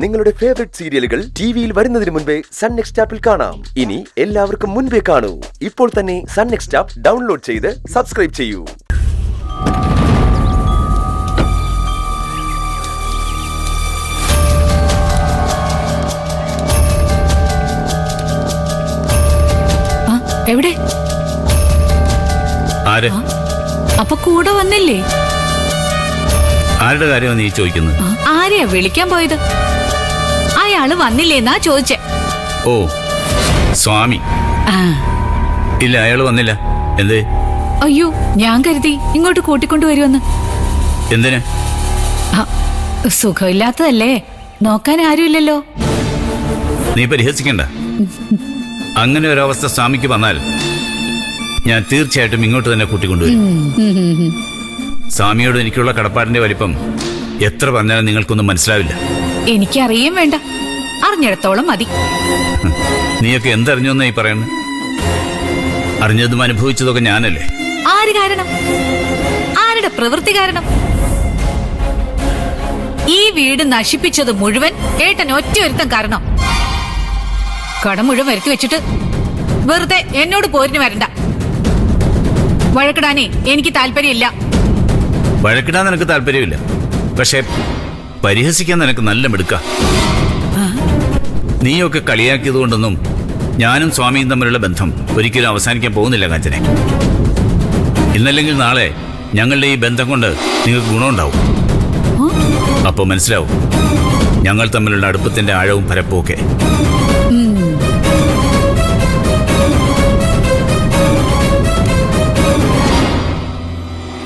നിങ്ങളുടെ ഫേവറേറ്റ് സീരിയലുകൾ ടിവിയിൽ വരുന്നതിന് മുൻപേ സൺ നെക്സ്റ്റ് ആപ്പിൽ കാണാം. ഇനി എല്ലാവർക്കും മുൻപേ കാണൂ. ഇപ്പോൾ തന്നെ സൺ നെക്സ്റ്റ് ആപ്പ് ഡൗൺലോഡ് ചെയ്ത് സബ്സ്ക്രൈബ് ചെയ്യൂ. എവിടെ? ആര്? അപ്പൊ കൂടെ വന്നില്ലേ? ആരുടെ കാര്യമാണ് നീ ചോദിക്കുന്നത്? ആരെയാ വിളിക്കാൻ പോയത്? അയാള് വന്നില്ലേന്നാ ചോദിച്ചേ. ഓ, സ്വാമി. ഇല്ല, അയാള് വന്നില്ല. എന്തേ? അയ്യോ, ഞാൻ കരുതി ഇങ്ങോട്ട് കൂട്ടിക്കൊണ്ടുവരുമെന്ന്. എന്തിന്? സുഖമില്ലാത്തതല്ലേ, നോക്കാൻ ആരുമില്ലല്ലോ. നീ പരിഹസിക്കണ്ട. അങ്ങനെ ഒരവസ്ഥ സ്വാമിക്ക് വന്നാൽ ഞാൻ തീർച്ചയായിട്ടും ഇങ്ങോട്ട് തന്നെ കൂട്ടിക്കൊണ്ടുവരും. സ്വാമിയോട് എനിക്കുള്ള കടപ്പാടിന്റെ വലിപ്പം എത്ര പറഞ്ഞാലും നിങ്ങൾക്കൊന്നും മനസ്സിലാവില്ല. എനിക്കറിയും വേണ്ട, അറിഞ്ഞിടത്തോളം മതി. നീയൊക്കെ എന്തറിഞ്ഞോന്നാ ഈ പറയുന്നത്? അറിഞ്ഞതും അനുഭവിച്ചതൊക്കെ ഞാനല്ലേ? ആര് കാരണം? ആരുടെ പ്രവൃത്തി കാരണം? ഈ വീട് നശിപ്പിച്ചത് മുഴുവൻ ഏട്ടൻ ഒറ്റയൊരുത്തം കാരണം. കടം മുഴുവൻ വരുത്തി വെച്ചിട്ട് വെറുതെ എന്നോട് പോരിന് വരണ്ട. വഴക്കിടാനേ എനിക്ക് താല്പര്യമില്ല. വഴക്കിടാൻ നിനക്ക് താല്പര്യമില്ല, പക്ഷെ പരിഹസിക്കാൻ നിനക്ക് നല്ല മിടുക്ക. നീയൊക്കെ കളിയാക്കിയത് കൊണ്ടൊന്നും ഞാനും സ്വാമിയും തമ്മിലുള്ള ബന്ധം ഒരിക്കലും അവസാനിക്കാൻ പോകുന്നില്ല കാഞ്ചനെ. ഇന്നല്ലെങ്കിൽ നാളെ ഞങ്ങളുടെ ഈ ബന്ധം കൊണ്ട് നിങ്ങൾക്ക് ഗുണമുണ്ടാവും. അപ്പൊ മനസ്സിലാവും ഞങ്ങൾ തമ്മിലുള്ള അടുപ്പത്തിന്റെ ആഴവും പരപ്പും ഒക്കെ.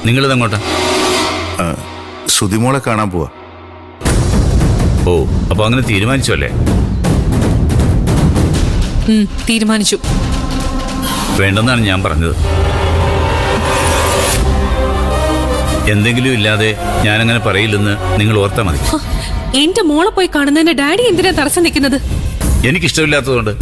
നിങ്ങളിതെങ്ങോട്ടാ? ശ്രുതിമോളെ കാണാൻ പോവാ. ഓ, അപ്പൊ അങ്ങനെ തീരുമാനിച്ചു അല്ലേ? തീരുമാനിച്ചു. വേണ്ടെന്നാണ് ഞാൻ പറഞ്ഞത്. എന്തെങ്കിലും ഇല്ലാതെ ഞാനങ്ങനെ പറയില്ലെന്ന് നിങ്ങൾ ഓർത്താ മതി. എന്റെ മോളെ പോയി കാണുന്നതിന് ഡാഡി എന്തിനാ തടസ്സം നിൽക്കുന്നത്? എനിക്കിഷ്ടമില്ലാത്തതുകൊണ്ട്.